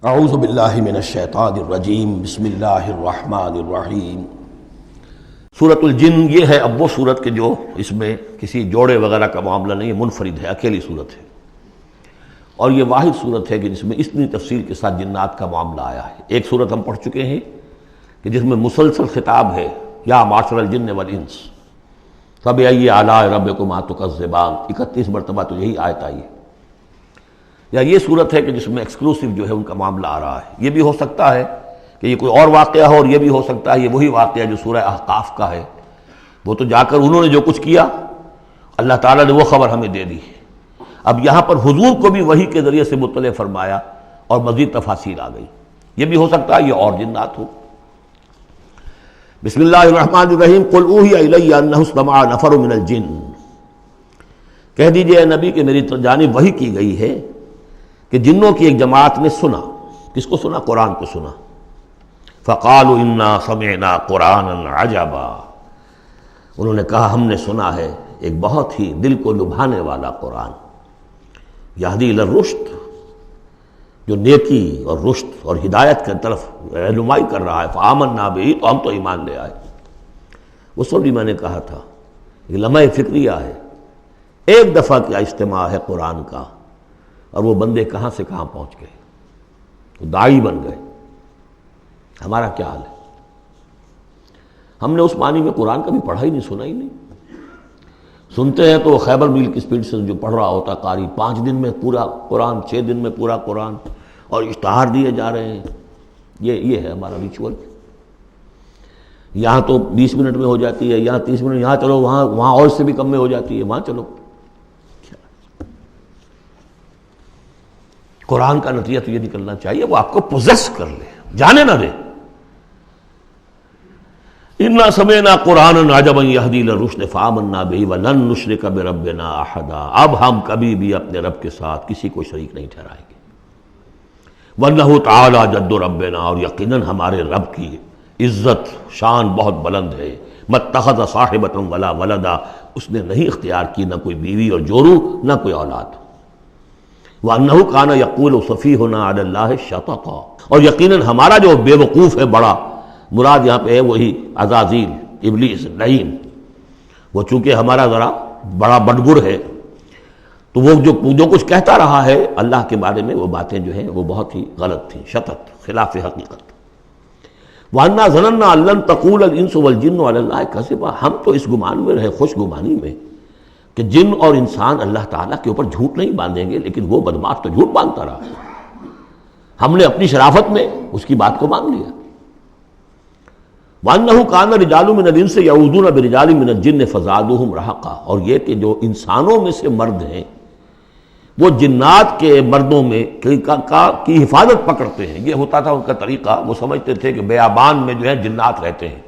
اعوذ باللہ من الشیطان الرجیم بسم اللہ الرحمن الرحیم۔ سورۃ الجن یہ ہے اب وہ سورت کہ جو اس میں کسی جوڑے وغیرہ کا معاملہ نہیں ہے، منفرد ہے، اکیلی سورت ہے، اور یہ واحد سورت ہے کہ جس میں اتنی تفصیل کے ساتھ جنات کا معاملہ آیا ہے۔ ایک سورت ہم پڑھ چکے ہیں کہ جس میں مسلسل خطاب ہے، یا معاشر الجن والانس فبأي آلاء ربكما تكذبان، 31 مرتبہ تو یہی آیت آئی ہے۔ یا یہ صورت ہے کہ جس میں ایکسکلوسیو جو ہے ان کا معاملہ آ رہا ہے۔ یہ بھی ہو سکتا ہے کہ یہ کوئی اور واقعہ ہو، اور یہ بھی ہو سکتا ہے یہ وہی واقعہ جو سورہ احقاف کا ہے، وہ تو جا کر انہوں نے جو کچھ کیا اللہ تعالیٰ نے وہ خبر ہمیں دے دی۔ اب یہاں پر حضور کو بھی وحی کے ذریعے سے مطلع فرمایا اور مزید تفاصیل آ گئی۔ یہ بھی ہو سکتا ہے یہ اور جنات ہو۔ بسم اللہ الرحمن الرحیم۔ قل اوحی الی انہ استمع نفر من الجن، کہہ دیجئے اے نبی کہ میری جانب وحی کی گئی ہے کہ جنوں کی ایک جماعت نے سنا۔ کس کو سنا؟ قرآن کو سنا۔ فقالوا انا سمعنا قرآنا عجبا، انہوں نے کہا ہم نے سنا ہے ایک بہت ہی دل کو لبھانے والا قرآن، یہدی الی الرشد، جو نیکی اور رشد اور ہدایت کی طرف رہنمائی کر رہا ہے۔ فآمنا بہ، تو ہم تو ایمان لے آئے۔ اس وقت بھی میں نے کہا تھا یہ لمحہ فکریہ ہے، ایک دفعہ کیا اجتماع ہے قرآن کا، اور وہ بندے کہاں سے کہاں پہنچ گئے، وہ داعی بن گئے۔ ہمارا کیا حال ہے؟ ہم نے اس معنی میں قرآن کبھی پڑھا ہی نہیں، سنا ہی نہیں۔ سنتے ہیں تو وہ خیبر میل کی سپیڈ سے جو پڑھ رہا ہوتا قاری، 5 دن میں پورا قرآن، 6 دن میں پورا قرآن، اور اشتہار دیے جا رہے ہیں۔ یہ ہے ہمارا ریچول۔ یہاں تو 20 منٹ میں ہو جاتی ہے، یہاں 30 منٹ، یہاں چلو وہاں اور اس سے بھی کم میں ہو جاتی ہے، وہاں چلو۔ قرآن کا نتیجہ تو یہ نکلنا چاہیے وہ آپ کو پوزیس کر لے، جانے نہ دے۔ انا سمعنا قرآنا عجبا یہدی الی الرشد فآمنا بہ ولن نشرک بربنا احدا، اب ہم کبھی بھی اپنے رب کے ساتھ کسی کو شریک نہیں ٹھہرائیں گے۔ وانہ تعالی جد ربنا، اور یقیناً ہمارے رب کی عزت شان بہت بلند ہے۔ ماتخذ صاحبۃ ولا ولدا، اس نے نہیں اختیار کی نہ کوئی بیوی اور جورو، نہ کوئی اولاد۔ وَأَنَّهُ كَانَ يَقُولُ سَفِيهُنَا عَلَى اللَّهِ شَطَطًا، اور یقیناً ہمارا جو بے وقوف ہے بڑا، مراد یہاں پہ ہے وہی عزازیل، ابلیس، لعین، وہ چونکہ ہمارا ذرا بڑا بڑگر ہے، تو وہ جو کچھ کہتا رہا ہے اللہ کے بارے میں، وہ باتیں جو ہیں وہ بہت ہی غلط تھیں، شطط، خلاف حقیقت۔ وَأَنَّا ظَنَنَّا أَن لَّن تَقُولَ الْإِنسُ وَالْجِنُّ عَلَى اللَّهِ كَذِبًا، ہم تو اس گمان میں رہے، خوش گمانی میں، کہ جن اور انسان اللہ تعالیٰ کے اوپر جھوٹ نہیں باندھیں گے، لیکن وہ بدماش تو جھوٹ باندھتا رہا۔ ہم نے اپنی شرافت میں اس کی بات کو مان لیا۔ وَأَنَّهُ كَانَ رِجَالٌ مِّنَ الْإِنسِ يَعُوذُونَ بِرِجَالٍ مِّنَ الْجِنِّ فَزَادُوهُمْ رَهَقًا، اور یہ کہ جو انسانوں میں سے مرد ہیں وہ جنات کے مردوں میں کی حفاظت پکڑتے ہیں۔ یہ ہوتا تھا ان کا طریقہ، وہ سمجھتے تھے کہ بیابان میں جو ہے جنات رہتے ہیں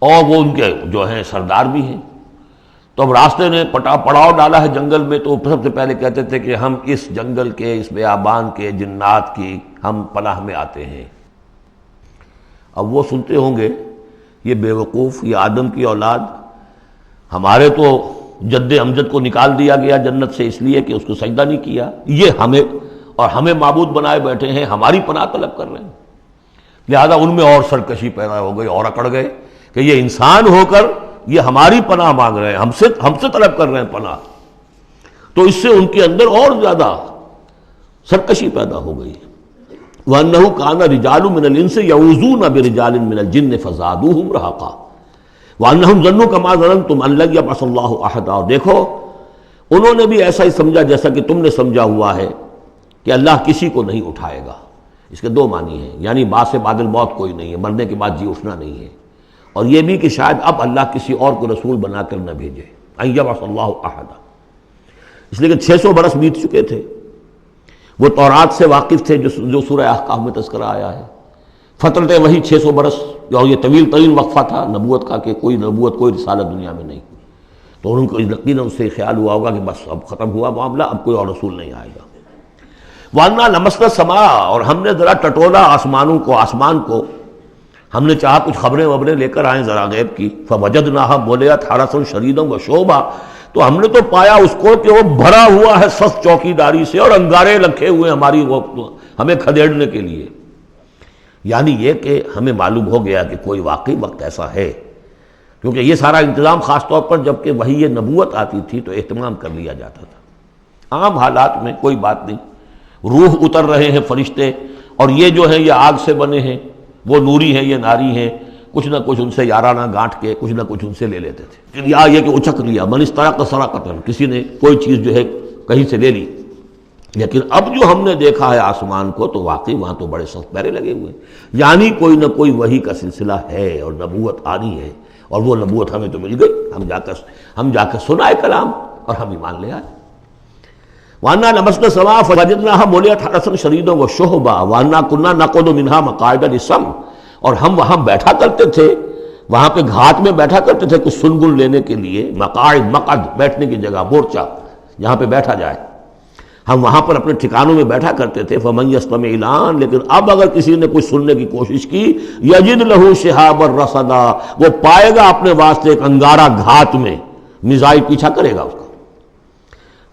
اور وہ ان کے جو ہیں سردار بھی ہیں، تو اب راستے نے پڑاؤ ڈالا ہے جنگل میں، تو سب سے پہلے کہتے تھے کہ ہم اس جنگل کے، اس بیابان کے جنات کی ہم پناہ میں آتے ہیں۔ اب وہ سنتے ہوں گے یہ بے وقوف، یہ آدم کی اولاد، ہمارے تو جد امجد کو نکال دیا گیا جنت سے اس لیے کہ اس کو سجدہ نہیں کیا، یہ ہمیں معبود بنائے بیٹھے ہیں، ہماری پناہ طلب کر رہے ہیں۔ لہذا ان میں اور سرکشی پیدا ہو گئی، اور اکڑ گئے کہ یہ انسان ہو کر یہ ہماری پناہ مانگ رہے ہیں، ہم سے طلب کر رہے ہیں پناہ، تو اس سے ان کے اندر اور زیادہ سرکشی پیدا ہو گئی۔ وَأَنَّهُ كَانَ رِجَالٌ مِّنَ الْإِنسِ يَعُوذُونَ بِرِجَالٍ مِّنَ الْجِنِّ فَزَادُوهُمْ رَهَقًا وَأَنَّهُمْ ظَنُّوا كَمَا ظَنَنتُمْ أَن لَّن يَبْعَثَ اللَّهُ أَحَدًا، اور دیکھو انہوں نے بھی ایسا ہی سمجھا جیسا کہ تم نے سمجھا ہوا ہے کہ اللہ کسی کو نہیں اٹھائے گا۔ اس کے دو معنی ہیں، یعنی بعد سے بعد الموت کوئی نہیں ہے، مرنے کے بعد جی اٹھنا نہیں ہے، اور یہ بھی کہ شاید اب اللہ کسی اور کو رسول بنا کر نہ بھیجے، ان یبعث اللہ احدا، اس لیے کہ 600 برس بیت چکے تھے۔ وہ تورات سے واقف تھے جو سورہ احقاف میں تذکرہ آیا ہے، فترت وحی 600 برس، اور یہ طویل ترین وقفہ تھا نبوت کا کہ کوئی نبوت، کوئی رسالت دنیا میں نہیں ہوئی، تو ان کو یقیناً اس سے خیال ہوا ہوگا کہ بس اب ختم ہوا معاملہ، اب کوئی اور رسول نہیں آئے گا۔ وَأَنَّا لَمَسْنَا السَّمَاءَ، اور ہم نے ذرا ٹٹولا آسمان کو، ہم نے چاہا کچھ خبریں لے کر آئیں ذرا غیب کی، فَوَجَدْنَاهَا مُلِئَتْ حَرَسًا شَدِيدًا وَشُعُبًا، تو ہم نے تو پایا اس کو کہ وہ بھرا ہوا ہے سخت چوکیداری سے، اور انگارے رکھے ہوئے ہماری وہ ہمیں کھدیڑنے کے لیے۔ یعنی یہ کہ ہمیں معلوم ہو گیا کہ کوئی واقعی وقت ایسا ہے، کیونکہ یہ سارا انتظام خاص طور پر جب کہ وہی یہ نبوت آتی تھی تو اہتمام کر لیا جاتا تھا۔ عام حالات میں کوئی بات نہیں، روح اتر رہے ہیں فرشتے، اور یہ جو ہیں یہ آگ سے بنے ہیں، وہ نوری ہیں یہ ناری ہیں، کچھ نہ کچھ ان سے یارانہ گانٹھ کے کچھ نہ کچھ ان سے لے لیتے تھے، یا یہ کہ اچک لیا، من استرق سرقۃ، کسی نے کوئی چیز جو ہے کہیں سے لے لی۔ لیکن اب جو ہم نے دیکھا ہے آسمان کو تو واقعی وہاں تو بڑے سخت پہرے لگے ہوئے ہیں، یعنی کوئی نہ کوئی وحی کا سلسلہ ہے اور نبوت آنی ہے، اور وہ نبوت ہمیں تو مل گئی، ہم جا کر سنائے کلام اور ہم ایمان لے آئے۔ وَأَنَّا لَمَسْنَا السَّمَاءَ فَوَجَدْنَاهَا مُلِئَتْ حَرَسًا شَدِيدًا وَشُهُبًا وَأَنَّا كُنَّا نَقْعُدُ مِنْهَا مَقَاعِدَ لِلسَّمْعِ، اور ہم وہاں بیٹھا کرتے تھے، وہاں پہ گھات میں بیٹھا کرتے تھے کچھ سنگن لینے کے لیے، مقاعد، مقعد بیٹھنے کی جگہ، مورچہ جہاں پہ بیٹھا جائے، ہم وہاں پر اپنے ٹھکانوں میں بیٹھا کرتے تھے۔ فَمَن يَسْتَمِعِ الْآنَ، لیکن اب اگر کسی نے کچھ سننے کی کوشش کی، يَجِدْ لَهُ شِهَابًا رَصَدًا، وہ پائے گا اپنے واسطے ایک انگارہ گھات میں، میزائل پیچھا کرے گا اس کا۔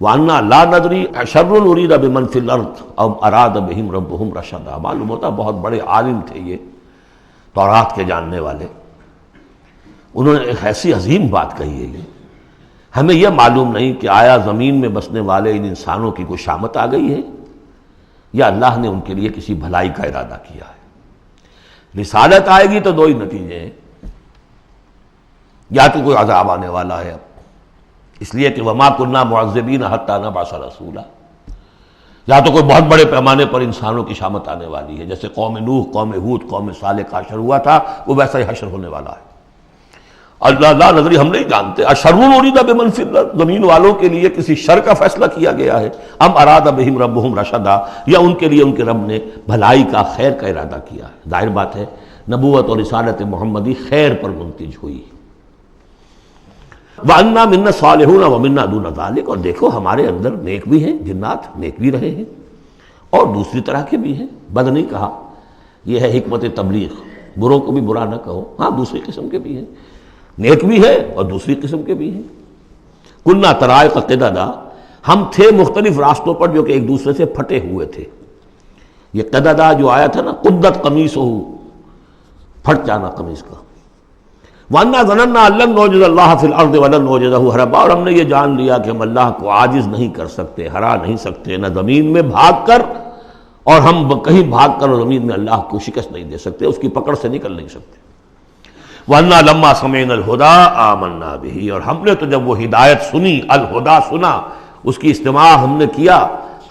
وَأَنَّا لَا نَدْرِي أَشَرٌّ أُرِيدَ بِمَنْ فِي الْأَرْضِ أَمْ أَرَادَ بِهِمْ رَبُّهُمْ رَشَدًا۔ معلوم ہوتا بہت بڑے عالم تھے یہ تورات کے جاننے والے، انہوں نے ایک ایسی عظیم بات کہی ہے یہ، ہمیں یہ معلوم نہیں کہ آیا زمین میں بسنے والے ان انسانوں کی کوئی شامت آ گئی ہے یا اللہ نے ان کے لیے کسی بھلائی کا ارادہ کیا ہے۔ رسالت آئے گی تو دو ہی نتیجے ہیں، یا تو کوئی عذاب آنے والا ہے اب، اس لیے کہ وما كنا معذبین حتی نبعث رسولا، یا تو کوئی بہت بڑے پیمانے پر انسانوں کی شامت آنے والی ہے، جیسے قوم نوح، قوم ہود، قوم صالح کا حشر ہوا تھا، وہ ویسا ہی حشر ہونے والا ہے۔ اللہ لا نظری، ہم نہیں جانتے، اشر ارید بمن فی الارض، زمین والوں کے لیے کسی شر کا فیصلہ کیا گیا ہے، ام اراد بہم ربہم رشدا، یا ان کے لیے ان کے رب نے بھلائی کا، خیر کا ارادہ کیا ہے۔ ظاہر بات ہے نبوت اور رسالت محمدی خیر پر منتج ہوئی۔ وَأَنَّا مِنَّا الصَّالِحُونَ وَمِنَّا دُونَ ذَلِكَ، اور دیکھو ہمارے اندر نیک بھی ہیں، جنات نیک بھی رہے ہیں اور دوسری طرح کے بھی ہیں، بد نہیں کہا، یہ ہے حکمت تبلیغ، بروں کو بھی برا نہ کہو، ہاں دوسری قسم کے بھی ہیں، نیک بھی ہے اور دوسری قسم کے بھی ہیں۔ کُنَّا طَرَائِقَ قِدَدًا، ہم تھے مختلف راستوں پر جو کہ ایک دوسرے سے پھٹے ہوئے تھے۔ یہ قددا جو آیا تھا نا، قدت قمیصہ، پھٹ جانا قمیص کا۔ وَأَنَّا ظَنَنَّا أَن لَّن نُعْجِزَ اللَّهَ فِي الْأَرْضِ وَلَن نُعْجِزَهُ هَرَبًا، اور ہم نے یہ جان لیا کہ ہم اللہ کو عاجز نہیں کر سکتے، ہرا نہیں سکتے، نہ زمین میں بھاگ کر، اور ہم کہیں بھاگ کر اور زمین میں اللہ کو شکست نہیں دے سکتے، اس کی پکڑ سے نکل نہیں سکتے۔ وَأَنَّا لَمَّا سَمِعْنَا الْهُدَىٰ آمَنَّا بِهِ، اور ہم نے تو جب وہ ہدایت سنی، الہدا سنا، اس کی استماع ہم نے کیا،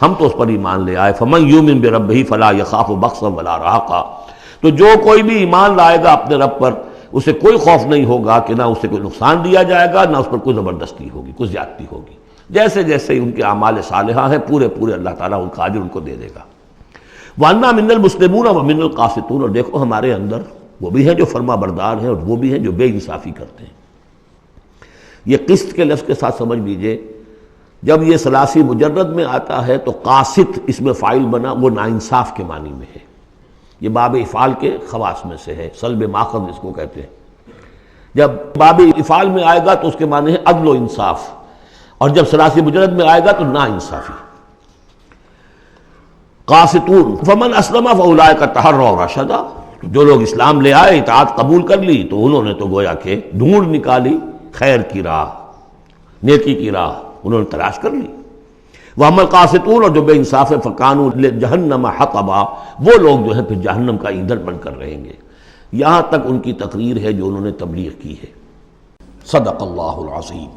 ہم تو اس پر ایمان لے آئے۔ فَمَن يُؤْمِن بِرَبِّهِ فَلَا يَخَافُ بَخْسًا وَلَا رَهَقًا، تو جو کوئی بھی ایمان لائے گا اپنے رب پر، اسے کوئی خوف نہیں ہوگا کہ نہ اسے کوئی نقصان دیا جائے گا، نہ اس پر کوئی زبردستی ہوگی، کوئی زیادتی ہوگی، جیسے جیسے ان کے اعمال صالحہ ہیں پورے پورے اللہ تعالیٰ ان کا اجر ان کو دے دے گا۔ وَأَنَّا مِنَّا الْمُسْلِمُونَ وَمِنَّا الْقَاسِطُونَ، اور دیکھو ہمارے اندر وہ بھی ہیں جو فرما بردار ہیں اور وہ بھی ہیں جو بے انصافی کرتے ہیں۔ یہ قسط کے لفظ کے ساتھ سمجھ لیجئے، جب یہ ثلاثی مجرد میں آتا ہے تو قاسط اس میں فاعل بنا، وہ ناانصاف کے معنی میں ہے، یہ باب افعال کے خواص میں سے ہے، سلب ماخذ اس کو کہتے ہیں۔ جب باب افعال میں آئے گا تو اس کے معنی ہے عدل و انصاف، اور جب ثلاثی مجرد میں آئے گا تو نا انصافی۔ قاسطون فمن اسلم فاولئک تحروا رشدا، جو لوگ اسلام لے آئے، اطاعت قبول کر لی، تو انہوں نے تو گویا کہ ڈھونڈ نکالی خیر کی راہ، نیکی کی راہ انہوں نے تلاش کر لی۔ وَأَمَّا الْقَاسِطُونَ، اور جو بے انصاف فَكَانُوا لِجَهَنَّمَ حَطَبًا، وہ لوگ جو ہے پھر جہنم کا ایندھن بن کر رہیں گے۔ یہاں تک ان کی تقریر ہے جو انہوں نے تبلیغ کی ہے۔ صدق اللہ العظیم۔